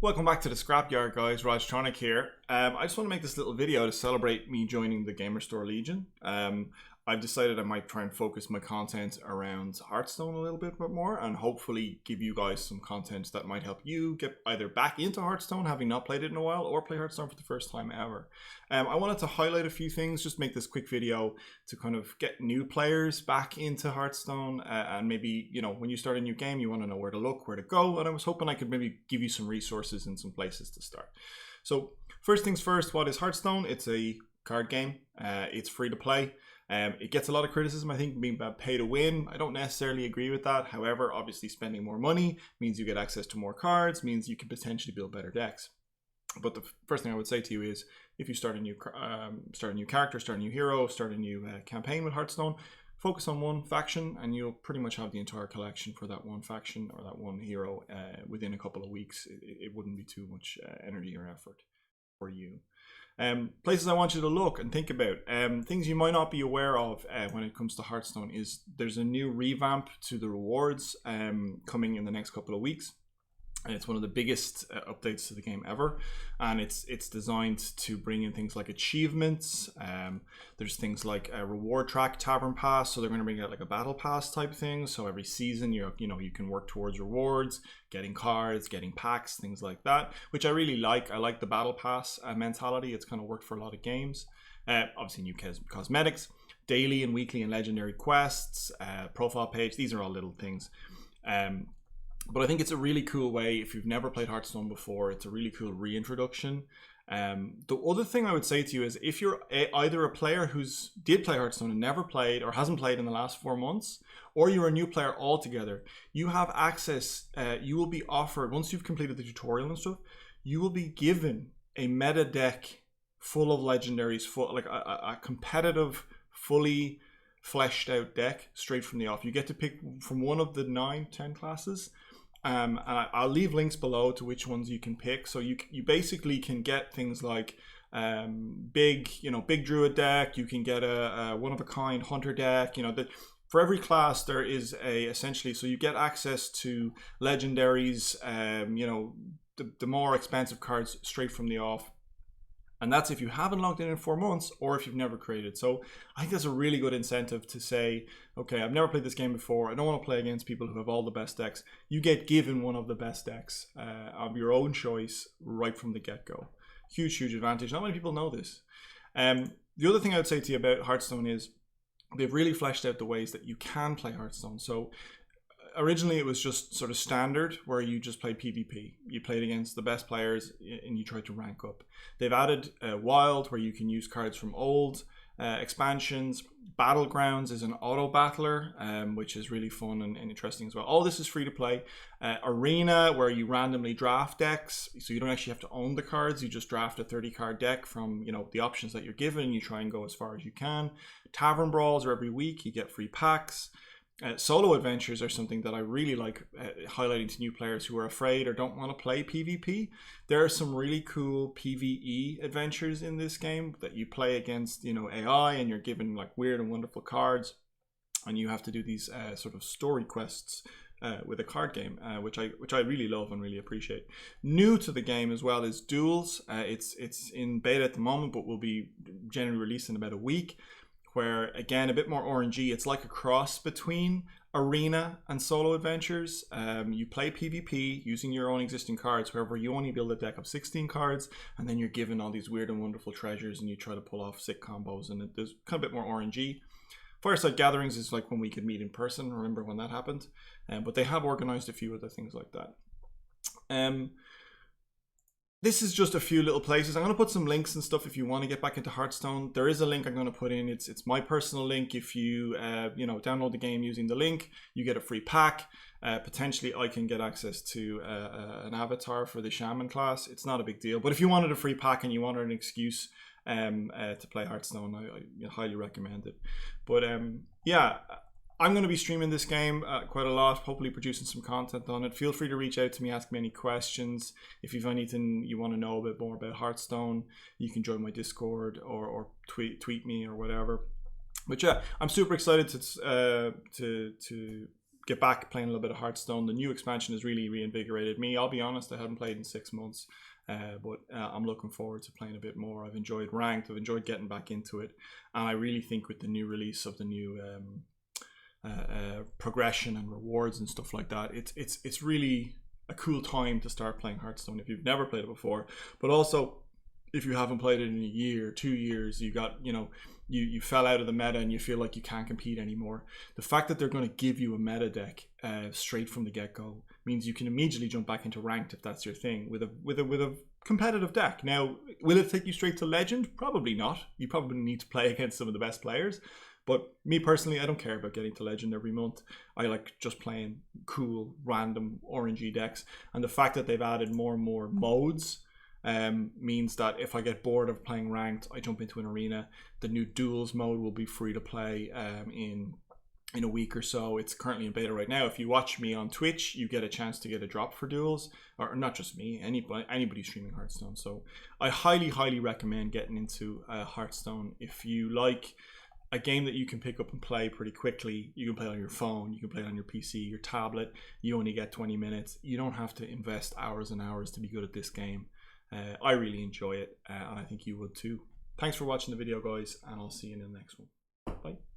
Welcome back to the Scrapyard, guys. Rajtronic here. I just want to make this little video to celebrate me joining the Gamer Store Legion. I've decided I might try and focus my content around Hearthstone a little bit more and hopefully give you guys some content that might help you get either back into Hearthstone, having not played it in a while, or play Hearthstone for the first time ever. I wanted to highlight a few things, just make this quick video to kind of get new players back into Hearthstone and maybe, you know, when you start a new game, you want to know where to look, where to go, and I was hoping I could maybe give you some resources and some places to start. So first things first, what is Hearthstone? It's a card game. It's free to play. It gets a lot of criticism, I think, being pay to win. I don't necessarily agree with that. However, obviously spending more money means you get access to more cards, means you can potentially build better decks. But the first thing I would say to you is, if you start a new character, start a new hero, start a new campaign with Hearthstone, focus on one faction and you'll pretty much have the entire collection for that one faction or that one hero within a couple of weeks. It wouldn't be too much energy or effort for you. Places I want you to look and think about, things you might not be aware of when it comes to Hearthstone is there's a new revamp to the rewards coming in the next couple of weeks. And it's one of the biggest updates to the game ever, and it's designed to bring in things like achievements. There's things like a reward track, tavern pass, so they're going to bring out like a battle pass type thing. So every season you can work towards rewards, getting cards, getting packs, things like that, which I really like. I like the battle pass mentality. It's kind of worked for a lot of games. Obviously new cosmetics, daily and weekly and legendary quests, profile page. These are all little things. But I think it's a really cool way, if you've never played Hearthstone before, it's a really cool reintroduction. The other thing I would say to you is, if you're either a player who's did play Hearthstone and never played or hasn't played in the last 4 months, or you're a new player altogether, you have access, you will be offered, once you've completed the tutorial and stuff, you will be given a meta deck full of legendaries, like a competitive, fully fleshed out deck straight from the off. You get to pick from one of the 9-10 classes. And I'll leave links below to which ones you can pick. So you basically can get things like big druid deck. You can get a one of a kind hunter deck. For every class there is essentially. So you get access to legendaries. The more expensive cards straight from the off. And that's if you haven't logged in 4 months or if you've never created. So I think that's a really good incentive to say, okay, I've never played this game before. I don't want to play against people who have all the best decks. You get given one of the best decks of your own choice right from the get-go. Huge, huge advantage. Not many people know this. The other thing I would say to you about Hearthstone is they've really fleshed out the ways that you can play Hearthstone. So originally it was just sort of standard where you just played PvP. You played against the best players and you tried to rank up. They've added Wild, where you can use cards from old expansions. Battlegrounds is an auto battler, which is really fun and interesting as well. All this is free to play. Arena, where you randomly draft decks, so you don't actually have to own the cards. You just draft a 30-card deck from the options that you're given, and you try and go as far as you can. Tavern brawls are every week. You get free packs. Solo adventures are something that I really like highlighting to new players who are afraid or don't want to play PvP. There are some really cool PvE adventures in this game that you play against, AI, and you're given like weird and wonderful cards, and you have to do these sort of story quests with a card game, which I really love and really appreciate. New to the game as well is duels. It's in beta at the moment, but will be generally released in about a week. Where, again, a bit more RNG. It's like a cross between arena and solo adventures. You play PvP using your own existing cards. However, you only build a deck of 16 cards, and then you're given all these weird and wonderful treasures, and you try to pull off sick combos, and there's kind of a bit more RNG. Fireside Gatherings is like when we could meet in person. Remember when that happened? But they have organized a few other things like that. This is just a few little places. I'm going to put some links and stuff if you want to get back into Hearthstone. There is a link I'm going to put in. It's my personal link. If you download the game using the link, you get a free pack. Potentially, I can get access to an avatar for the Shaman class. It's not a big deal. But if you wanted a free pack and you wanted an excuse to play Hearthstone, I highly recommend it. But yeah. I'm going to be streaming this game quite a lot, hopefully producing some content on it. Feel free to reach out to me, ask me any questions. If you've anything you want to know a bit more about Hearthstone, you can join my Discord or tweet me or whatever. But yeah, I'm super excited to get back playing a little bit of Hearthstone. The new expansion has really reinvigorated me. I'll be honest, I haven't played in 6 months, but I'm looking forward to playing a bit more. I've enjoyed ranked, I've enjoyed getting back into it, and I really think with the new release of the new progression and rewards and stuff like that, it's really a cool time to start playing Hearthstone if you've never played it before. But also, if you haven't played it in a year, 2 years, you got, you fell out of the meta and you feel like you can't compete anymore. The fact that they're going to give you a meta deck straight from the get-go means you can immediately jump back into ranked if that's your thing with a competitive deck. Now, will it take you straight to legend? Probably not. You probably need to play against some of the best players. But me personally, I don't care about getting to legend every month. I like just playing cool, random, orangey decks. And the fact that they've added more and more modes means that if I get bored of playing ranked, I jump into an arena. The new duels mode will be free to play in a week or so. It's currently in beta right now. If you watch me on Twitch, you get a chance to get a drop for duels, or not just me, anybody streaming Hearthstone. So I highly recommend getting into Hearthstone. If you like a game that you can pick up and play pretty quickly, you can play it on your phone, you can play it on your PC, your tablet, you only get 20 minutes. You don't have to invest hours and hours to be good at this game. I really enjoy it, and I think you would too. Thanks for watching the video, guys, and I'll see you in the next one. Bye.